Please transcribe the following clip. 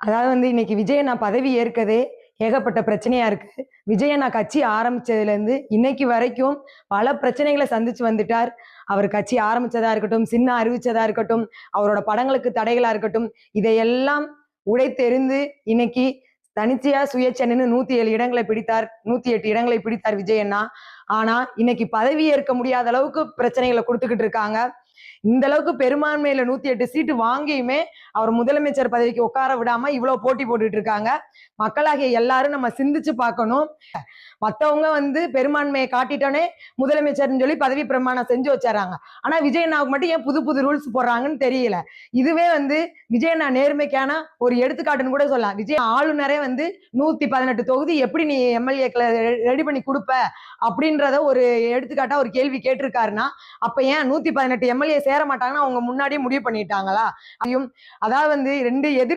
அதாவது இன்னைக்கு விஜய் அண்ணா பதவி ஏற்கதே ஏகப்பட்ட பிரச்சனையா இருக்கு. விஜய் அண்ணா கட்சி ஆரம்பிச்சதுலேருந்து இன்னைக்கு வரைக்கும் பல பிரச்சனைகள சந்திச்சு வந்துட்டார். அவர் கட்சி ஆரம்பிச்சதா இருக்கட்டும், சின்னம் அறிவிச்சதா இருக்கட்டும், அவரோட படங்களுக்கு தடைகளா இருக்கட்டும், இதையெல்லாம் உடைத்தெறிந்து இன்னைக்கு தனிச்சையா சுயேட்சைன்னு 107 இடங்களை பிடித்தார். 108 இடங்களை பிடித்தார் விஜய் அண்ணா. ஆனா இன்னைக்கு பதவி ஏற்க முடியாத அளவுக்கு பிரச்சனைகள குடுத்துக்கிட்டு இருக்காங்க. இந்த அளவுக்கு பெரும்பான்மையில 108 சீட்டு வாங்கியுமே அவர் முதலமைச்சர் பதவிக்கு உட்கார விடாம இவ்வளவு போட்டி போட்டுட்டு இருக்காங்க. மக்களாகிய எல்லாரும் நம்ம சிந்திச்சு பார்க்கணும். மத்தவங்க பெரும்பான்மையை காட்டிட்டோனே முதலமைச்சர்னு சொல்லி பதவி பிரமாணம் செஞ்சு வச்சாராங்க. ஆனா விஜய் அண்ணாவுக்கு மட்டும் ஏன் புது புது ரூல்ஸ் போடுறாங்கன்னு தெரியல. இதுவே விஜய் அண்ணா நேர்மைக்கான ஒரு எடுத்துக்காட்டுன்னு கூட சொல்லலாம். விஜய் ஆளுநரே 118 தொகுதி எப்படி நீ எம்எல்ஏக்களை ரெடி பண்ணி கொடுப்ப அப்படின்றத ஒரு எடுத்துக்காட்டா ஒரு கேள்வி கேட்டிருக்காருன்னா, அப்ப ஏன் 118 எம்எல்ஏ சேர மாட்டாங்கன்னா அவங்க முன்னாடியே முடிவு பண்ணிட்டாங்களா? அதாவது 2 எதிர்